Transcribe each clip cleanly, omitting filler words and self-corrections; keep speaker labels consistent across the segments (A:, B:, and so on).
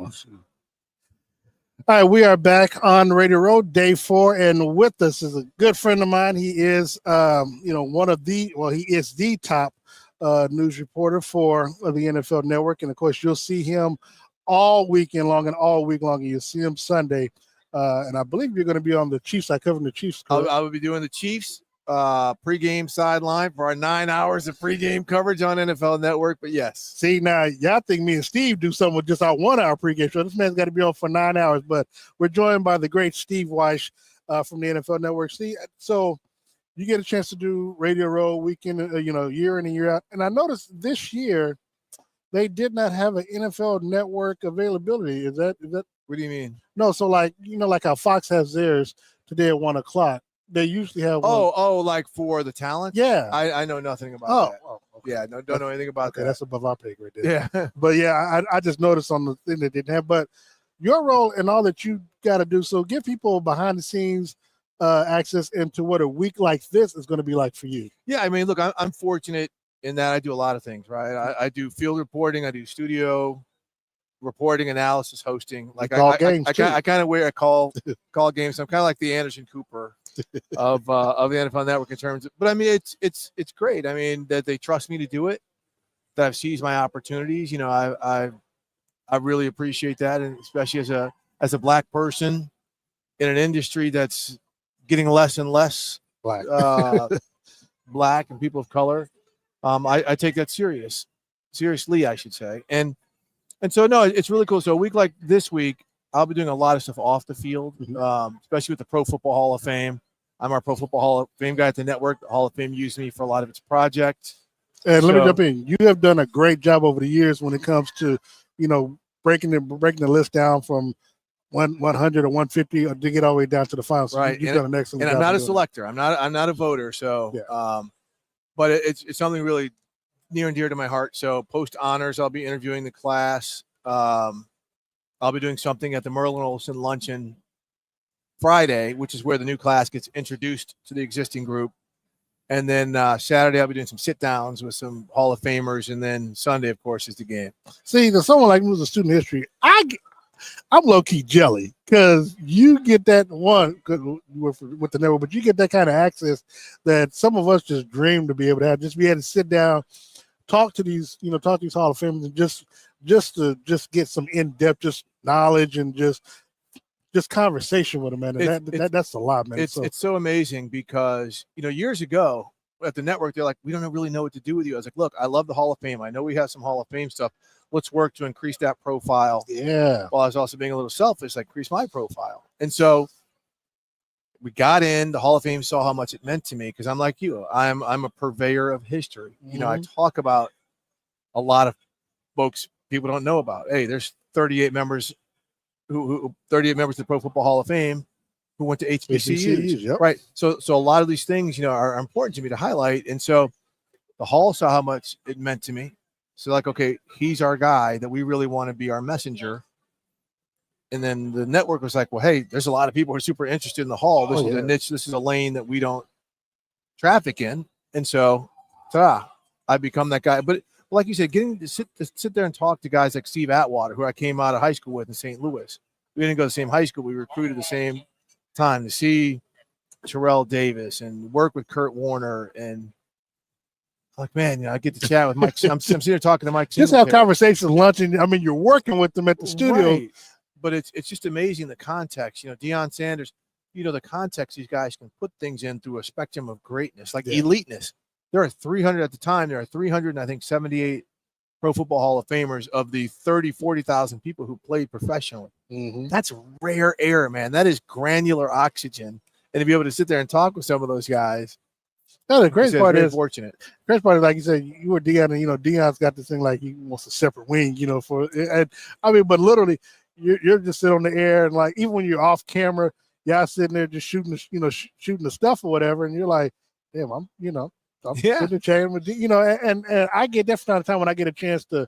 A: All right, we are back on Radio Road, day 4, and with us is a good friend of mine. He is, he is the top news reporter for the NFL Network, and of course, you'll see him all weekend long and all week long, and you'll see him Sunday. And I believe you're going to be on the Chiefs. I covering the Chiefs.
B: I will be doing the Chiefs pregame sideline for our 9 hours of pregame coverage on NFL Network. But yes,
A: see, now y'all think me and Steve do something with just our 1 hour pregame show. This man's got to be on for 9 hours. But we're joined by the great Steve Wyche from the NFL Network. See, so you get a chance to do Radio Row weekend, year in and year out. And I noticed this year they did not have an NFL Network availability. Is that?
B: What do you mean?
A: No, so like how Fox has theirs today at 1 o'clock. They usually have one.
B: Like for the talent?
A: Yeah.
B: I know nothing about that.
A: Oh, okay.
B: Yeah, don't know anything about that.
A: That's above our pay grade there.
B: Yeah.
A: But yeah, I just noticed on the thing that didn't have. But your role and all that you got to do, so give people behind the scenes access into what a week like this is going to be like for you.
B: Yeah, I mean, look, I'm fortunate in that I do a lot of things, right? I do field reporting, I do studio reporting, analysis, hosting. Like I kind of wear a call games. I'm kind of like the Anderson Cooper of the NFL Network in terms of, but I mean, it's great. I mean, that they trust me to do it, that I've seized my opportunities. I really appreciate that. And especially as a black person in an industry that's getting less and less
A: black,
B: black and people of color. I take that seriously, I should say. And so, no, it's really cool. So a week like this week, I'll be doing a lot of stuff off the field, especially with the Pro Football Hall of Fame. I'm our Pro Football Hall of Fame guy at the network. The Hall of Fame used me for a lot of its projects.
A: And let me jump in. You have done a great job over the years when it comes to, breaking the list down from 100 or 150 or to get all the way down to the final. So
B: right.
A: You've done an excellent job.
B: And I'm not a selector. I'm not a voter. So,
A: yeah.
B: But it's something really near and dear to my heart. So post honors, I'll be interviewing the class. I'll be doing something at the Merlin Olsen luncheon Friday, which is where the new class gets introduced to the existing group. And then Saturday, I'll be doing some sit downs with some Hall of Famers. And then Sunday, of course, is the game.
A: See, there's someone like me who's a student history. I'm low key jelly because you get that with the network, but you get that kind of access that some of us just dream to be able to have. Just be able to sit down, talk to these Hall of Famers, and just to get some in-depth just knowledge and just conversation with them, man. And that's a lot, man.
B: It's so amazing because years ago at the network, they're like, we don't really know what to do with you. I was like, look, I love the Hall of Fame. I know we have some Hall of Fame stuff. Let's work to increase that profile.
A: Yeah.
B: While I was also being a little selfish, like increase my profile. And so we got in. The Hall of Fame saw how much it meant to me because I'm like you. I'm a purveyor of history.
A: Mm-hmm.
B: I talk about a lot of folks people don't know about. Hey, there's 38 members who 38 members of the Pro Football Hall of Fame who went to HBCUs.
A: Yep.
B: Right. So a lot of these things, are important to me to highlight. And so the Hall saw how much it meant to me. So like, okay, he's our guy that we really want to be our messenger. And then the network was like, well, hey, there's a lot of people who are super interested in the Hall. This is a niche. This is a lane that we don't traffic in. And so, I become that guy. But like you said, getting to sit there and talk to guys like Steve Atwater, who I came out of high school with in St. Louis. We didn't go to the same high school. We recruited the same time, to see Terrell Davis and work with Kurt Warner and like, man, I get to chat with Mike. I'm sitting here talking to Mike.
A: Just have conversations, lunching. I mean, you're working with them at the studio.
B: Right. But it's just amazing the context. Deion Sanders, the context these guys can put things in through a spectrum of greatness, like eliteness. There are 300 at the time. There are 300 and I think 78 Pro Football Hall of Famers of the 40,000 people who played professionally.
A: Mm-hmm.
B: That's rare air, man. That is granular oxygen. And to be able to sit there and talk with some of those guys.
A: No, the great part is
B: fortunate.
A: Great part is, like you said, you were Deion, and Deion's got this thing like he wants a separate wing, but literally, you're just sitting on the air, and like even when you're off camera, y'all sitting there just shooting the stuff or whatever, and you're like, damn, I'm sitting chatting with and I get that from time to time when I get a chance to,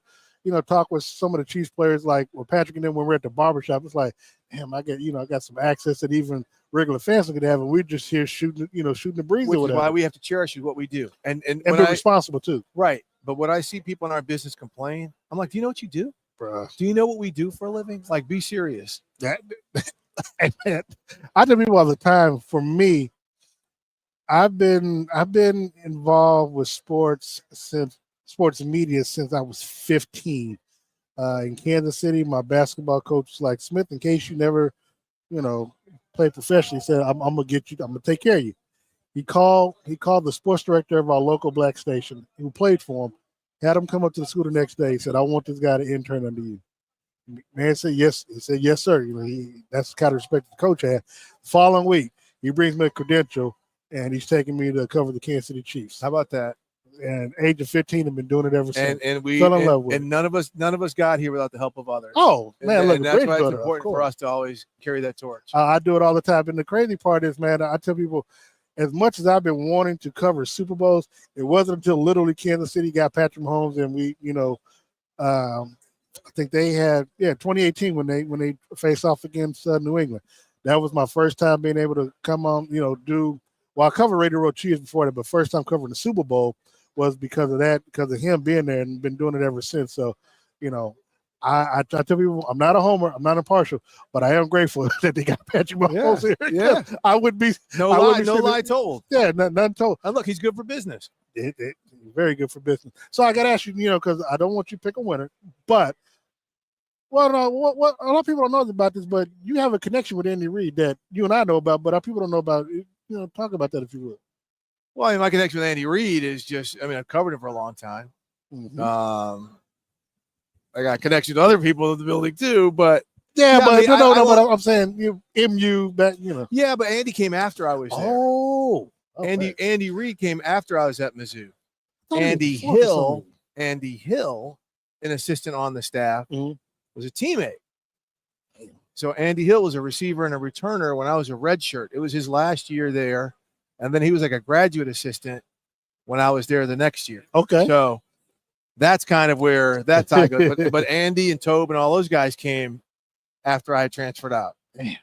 A: talk with some of the Chiefs players, like with Patrick and then when we're at the barbershop, it's like, damn, I got some access that even regular fans could have, and we're just here shooting the breeze.
B: Which
A: or whatever.
B: Is why we have to cherish what we do and
A: be responsible too.
B: Right. But when I see people in our business complain, I'm like, do you know what you do?
A: Bruh.
B: Do you know what we do for a living? Like, be serious.
A: That, I tell people all the time. For me, I've been involved with sports media since I was 15. In Kansas City, my basketball coach was like, Smith, in case you never, play professionally, he said, I'm gonna get you. I'm gonna take care of you. He called the sports director of our local black station who played for him, had him come up to the school the next day. He said, I want this guy to intern under you. Man said yes. He said yes, sir. That's the kind of respect the coach had. The following week, he brings me a credential, and he's taking me to cover the Kansas City Chiefs.
B: How about that?
A: And age of 15, I've been doing it ever since.
B: And we
A: fell in love with
B: and none of us got here without the help of others.
A: Oh man, look,
B: and that's why it's important for us to always carry that torch.
A: I do it all the time. And the crazy part is, man, I tell people, as much as I've been wanting to cover Super Bowls, it wasn't until literally Kansas City got Patrick Mahomes, and we, I think they had 2018 when they faced off against New England. That was my first time being able to come on, I covered Radio Row Cheers before that, but first time covering the Super Bowl was because of that, because of him being there, and been doing it ever since. So, I tell people I'm not a homer, I'm not impartial, but I am grateful that they got Patrick Mahomes here.
B: Yeah,
A: I would be
B: no lie told.
A: Yeah, none told.
B: And look, he's good for business.
A: Very good for business. So I got to ask you, because I don't want you to pick a winner, but what a lot of people don't know about this, but you have a connection with Andy Reid that you and I know about, but our people don't know about. Talk about that if you would.
B: Well, my connection with Andy Reid is just, I've covered him for a long time.
A: Mm-hmm.
B: I got connections to other people in the building too, but
A: I'm saying MU back,
B: Yeah, but Andy came after I was there.
A: Oh, okay.
B: Andy Reid came after I was at Mizzou. Andy Hill, an assistant on the staff, was a teammate. So Andy Hill was a receiver and a returner when I was a redshirt. It was his last year there, and then he was like a graduate assistant when I was there the next year.
A: Okay.
B: So that's kind of where that tie goes. But Andy and Tobe and all those guys came after I had transferred out.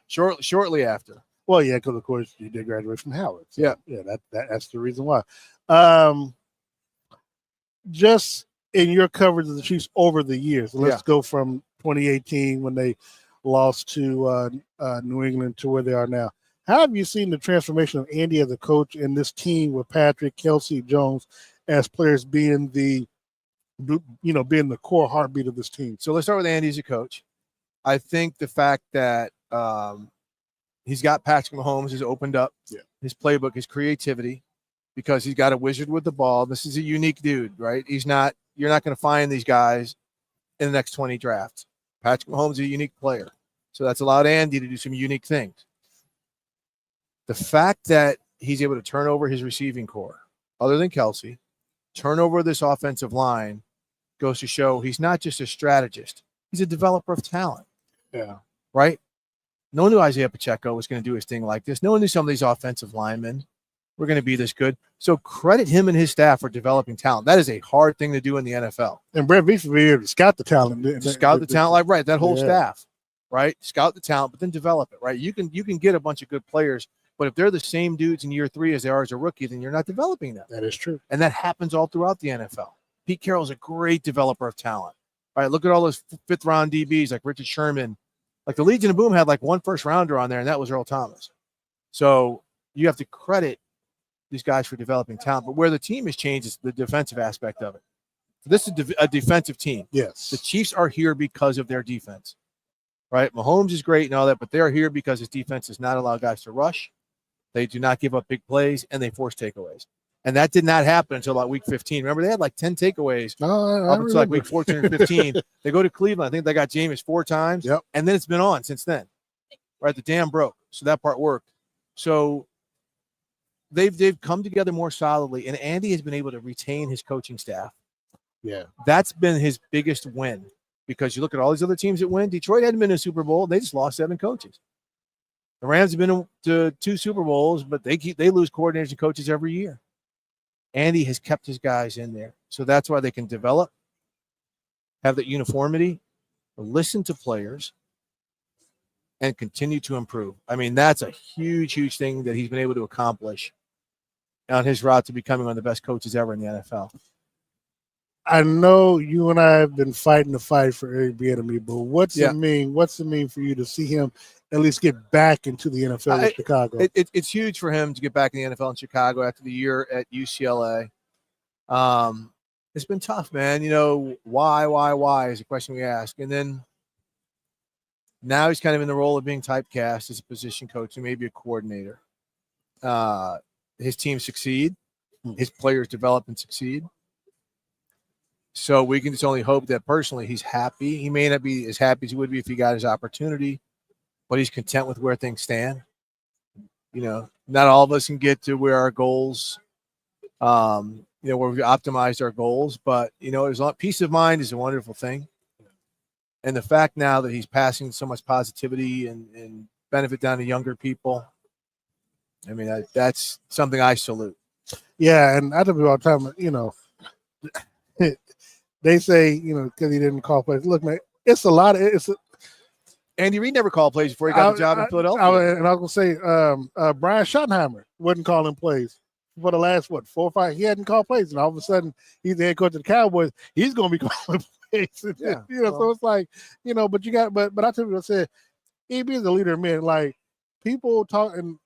B: Shortly after.
A: Well, yeah, because of course you did graduate from Howard. So,
B: yeah.
A: That's the reason why. Just in your coverage of the Chiefs over the years, let's go from 2018 when they lost to New England to where they are now. How have you seen the transformation of Andy as a coach and this team with Patrick, Kelsey, Jones as players being the core heartbeat of this team?
B: So let's start with Andy as a coach. I think the fact that he's got Patrick Mahomes has opened up his playbook, his creativity, because he's got a wizard with the ball. This is a unique dude, right? You're not going to find these guys in the next 20 drafts. Patrick Mahomes is a unique player. So that's allowed Andy to do some unique things. The fact that he's able to turn over his receiving core, other than Kelsey, turn over this offensive line, goes to show he's not just a strategist. He's a developer of talent.
A: Yeah.
B: Right? No one knew Isaiah Pacheco was going to do his thing like this. No one knew some of these offensive linemen were going to be this good. So credit him and his staff for developing talent. That is a hard thing to do in the NFL.
A: And Brett Veach for being able to scout the talent.
B: Scout the talent, right? That whole staff, right? Scout the talent, but then develop it, right? You can get a bunch of good players, but if they're the same dudes in year 3 as they are as a rookie, then you're not developing them.
A: That is true.
B: And that happens all throughout the NFL. Pete Carroll's a great developer of talent. All right, look at all those 5th-round DBs like Richard Sherman. Like the Legion of Boom had like one first-rounder on there, and that was Earl Thomas. So you have to credit these guys for developing talent. But where the team has changed is the defensive aspect of it. This is a defensive team.
A: Yes.
B: The Chiefs are here because of their defense, right? Mahomes is great and all that, but they're here because his defense does not allow guys to rush. They do not give up big plays, and they force takeaways. And that did not happen until about week 15. Remember, they had like 10 takeaways up until like week 14 or 15. They go to Cleveland. I think they got Jameis 4 times.
A: Yep.
B: And then it's been on since then. Right? The dam broke. So that part worked. So they've come together more solidly, and Andy has been able to retain his coaching staff.
A: Yeah.
B: That's been his biggest win, because you look at all these other teams that win. Detroit hadn't been in a Super Bowl. They just lost 7 coaches. The Rams have been to 2 Super Bowls, but they lose coordinators and coaches every year. Andy has kept his guys in there. So that's why they can develop, have that uniformity, listen to players, and continue to improve. I mean, that's a huge, huge thing that he's been able to accomplish on his route to becoming one of the best coaches ever in the NFL.
A: I know you and I have been fighting the fight for Eric Bieniemy, but what's
B: Yeah.
A: it mean? What's it mean for you to see him at least get back into the NFL with Chicago?
B: It's huge for him to get back in the NFL in Chicago after the year at UCLA. It's been tough, man. You know, why is a question we ask. And then now he's kind of in the role of being typecast as a position coach and maybe a coordinator. His teams succeed. His players develop and succeed. So we can just only hope that personally he's happy. He may not be as happy as he would be if he got his opportunity, but he's content with where things stand. You know, not all of us can get to where our goals, where we've optimized our goals, but, there's a lot. Peace of mind is a wonderful thing. And the fact now that he's passing so much positivity and benefit down to younger people, I mean, that's something I salute.
A: Yeah, and I tell people all the time, they say, because he didn't call plays. Look, man, it's a lot of
B: Andy Reid never called plays before he got the job in Philadelphia.
A: And I was going to say, Brian Schottenheimer wasn't calling plays for the last, 4 or 5. He hadn't called plays, and all of a sudden, he's the head coach of the Cowboys. He's going to be calling plays.
B: Yeah,
A: so it's like, but you got, but I tell you, I said, EB is a leader of men. Like, people talk, and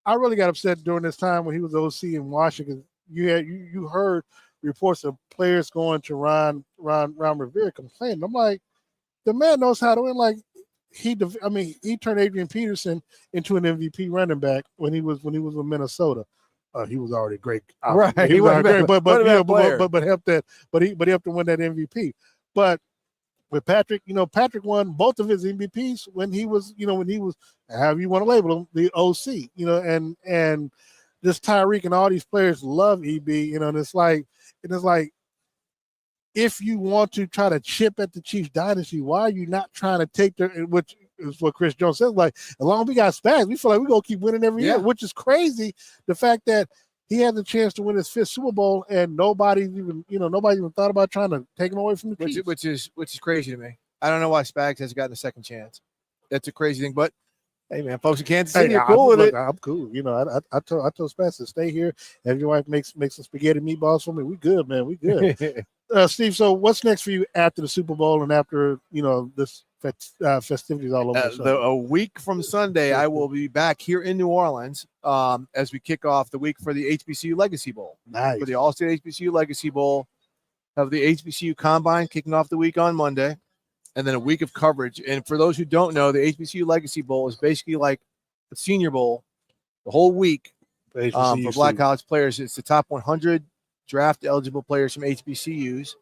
A: I really got upset during this time when he was OC in Washington. You heard reports of players going to Ron Rivera complaining. I'm like, the man knows how to win. Like, he turned Adrian Peterson into an MVP running back when he was with Minnesota. He was already great,
B: right?
A: He was great, but helped that. But he helped to win that MVP. But with Patrick, Patrick won both of his MVPs when he was however you want to label him, the OC. And this Tyreek and all these players love EB. And it's like if you want to try to chip at the Chiefs dynasty, why are you not trying to take their, which is what Chris Jones says, like, as long as we got Spags, we feel like we're going to keep winning every year, which is crazy. The fact that he had the chance to win his 5th Super Bowl and nobody even thought about trying to take him away from the Chiefs.
B: Which is crazy to me. I don't know why Spags hasn't gotten a second chance. That's a crazy thing, but hey, man, folks in Kansas City are cool with it.
A: I'm cool. I told Spags to stay here. Have your wife make some spaghetti meatballs for me. We good, man. We good. Steve, so what's next for you after the Super Bowl and after this festivities all over?
B: A week from Sunday, I will be back here in New Orleans as we kick off the week for the HBCU Legacy Bowl.
A: Nice.
B: For the All-State HBCU Legacy Bowl, have the HBCU Combine kicking off the week on Monday, and then a week of coverage. And for those who don't know, the HBCU Legacy Bowl is basically like the Senior Bowl, the whole week for Black college players. It's the top 100 draft eligible players from HBCUs,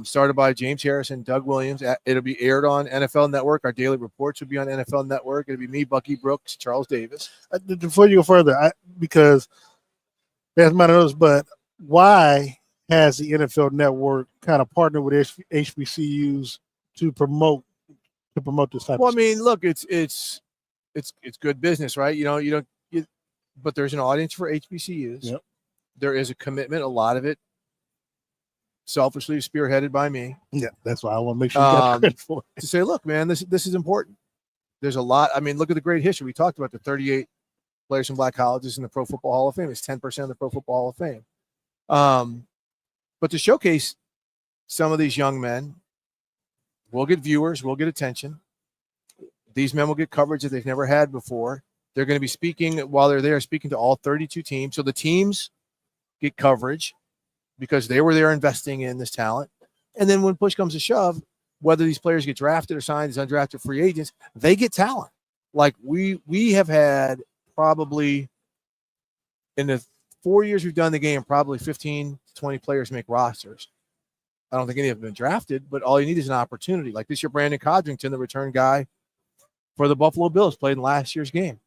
B: started by James Harrison, Doug Williams. It'll be aired on NFL Network. Our daily reports will be on NFL Network. It'll be me, Bucky Brooks, Charles Davis.
A: Before you go further, because that's my notice, but why has the NFL Network kind of partnered with HBCUs to promote this type?
B: Well,
A: of
B: I mean, look, it's good business, right? But there's an audience for HBCUs.
A: Yep.
B: There is a commitment, a lot of it selfishly spearheaded by me.
A: Yeah, that's why I want to make sure you got credit for it.
B: To say, look, man, this is important. There's a lot. I mean, look at the great history. We talked about the 38 players from Black colleges in the Pro Football Hall of Fame. It's 10% of the Pro Football Hall of Fame. But to showcase some of these young men, we'll get viewers, we'll get attention. These men will get coverage that they've never had before. They're going to be speaking while they're there, speaking to all 32 teams. So the teams get coverage because they were there investing in this talent. And then when push comes to shove, whether these players get drafted or signed as undrafted free agents, they get talent. Like we have had probably in the 4 years we've done the game, probably 15 to 20 players make rosters. I don't think any of them have been drafted, but all you need is an opportunity. Like this year, Brandon Codrington, the return guy for the Buffalo Bills, played in last year's game.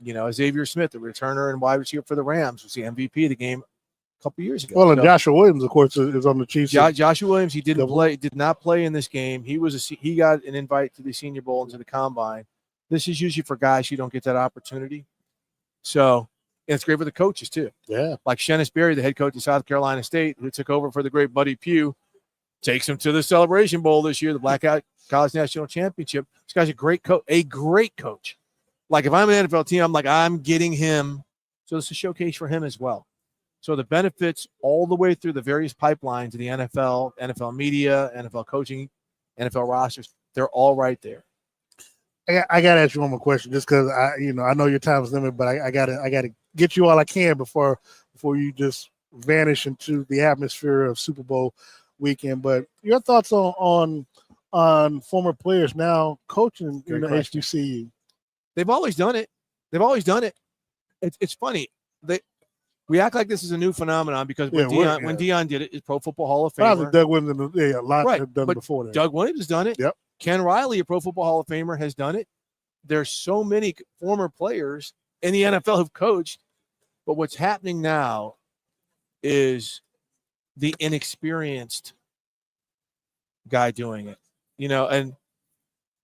B: Xavier Smith, the returner and wide receiver for the Rams, was the MVP of the game a couple years ago.
A: Well, and Joshua Williams, of course, is on the Chiefs.
B: Joshua Williams, he did not play in this game. He got an invite to the Senior Bowl and to the Combine. This is usually for guys who don't get that opportunity. So, and it's great for the coaches too.
A: Yeah,
B: like Shennis Berry, the head coach of South Carolina State, who took over for the great Buddy Pugh, takes him to the Celebration Bowl this year, the Black College National Championship. This guy's a great coach. Like if I'm an NFL team, I'm getting him. So it's a showcase for him as well. So the benefits all the way through the various pipelines of the NFL, NFL media, NFL coaching, NFL rosters, they're all right there.
A: I got to ask you one more question, just because I know your time is limited, but I gotta get you all I can before you just vanish into the atmosphere of Super Bowl weekend. But your thoughts on former players now coaching in the HBCU?
B: They've always done it. It's funny. We act like this is a new phenomenon because when Deion did it, it's Pro Football Hall of Famer.
A: Doug Williams, a lot have done it before that.
B: Doug Williams has done it.
A: Yep.
B: Ken Riley, a Pro Football Hall of Famer, has done it. There's so many former players in the NFL who've coached, but what's happening now is the inexperienced guy doing it. And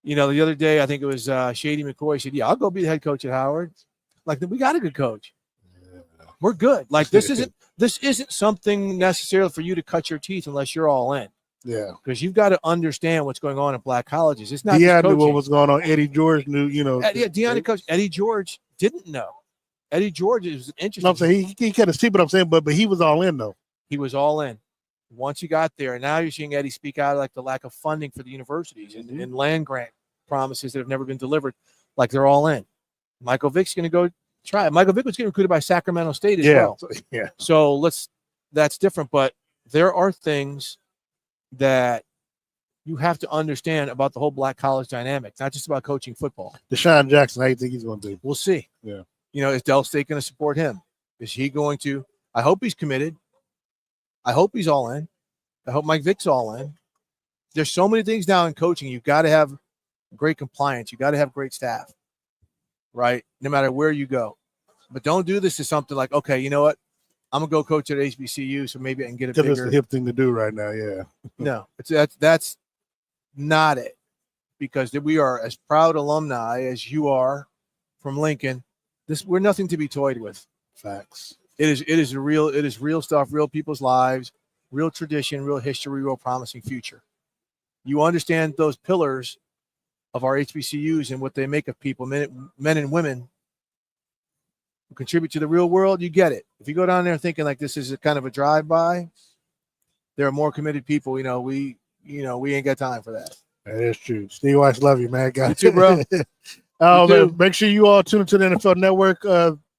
B: the other day I think it was Shady McCoy said, "Yeah, I'll go be the head coach at Howard." Like, we got a good coach. We're good. Like, this isn't something necessarily for you to cut your teeth unless you're all in.
A: Yeah,
B: because you've got to understand what's going on in black colleges. It's not.
A: Deion knew what was going on. Eddie George knew.
B: Deion coach. Eddie George didn't know. Eddie George is interesting.
A: No, I'm saying he kind of see what I'm saying, but he was all in though.
B: He was all in. Once you got there, and now you're seeing Eddie speak out like the lack of funding for the universities and land grant promises that have never been delivered. Like, they're all in. Michael Vick's going to go try it. Michael Vick was getting recruited by Sacramento State as well.
A: Yeah.
B: So that's different. But there are things that you have to understand about the whole black college dynamic, not just about coaching football.
A: Deshaun Jackson, how do you think he's going to do?
B: We'll see.
A: Yeah.
B: Is Dell State going to support him? Is he going to? I hope he's committed. I hope he's all in. I hope Mike Vick's all in. There's so many things now in coaching. You've got to have great compliance. You've got to have great staff, right? No matter where you go. But don't do this as something like, okay, you know what? I'm going to go coach at HBCU, so maybe I can get a bigger.
A: It's the hip thing to do right now, yeah.
B: No, that's not it. Because we are as proud alumni as you are from Lincoln. We're nothing to be toyed with.
A: Facts.
B: It is real stuff, real people's lives, real tradition, real history, real promising future. You understand those pillars of our HBCUs and what they make of people, men and women who contribute to the real world. You get it. If you go down there thinking like this is a kind of a drive-by, there are more committed people. We ain't got time for that.
A: That is true. Steve Wyche, love you, man.
B: You too, bro.
A: Man, make sure you all tune into the NFL Network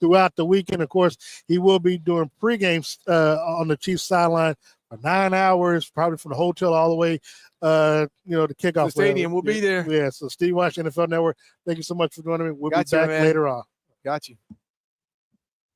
A: throughout the weekend. Of course, he will be doing pregame on the Chiefs sideline for 9 hours, probably from the hotel all the way, the kickoff.
B: The stadium. We'll be there.
A: Yeah. So Steve Wyche, NFL Network. Thank you so much for joining me. We'll be back later on.
B: Got you.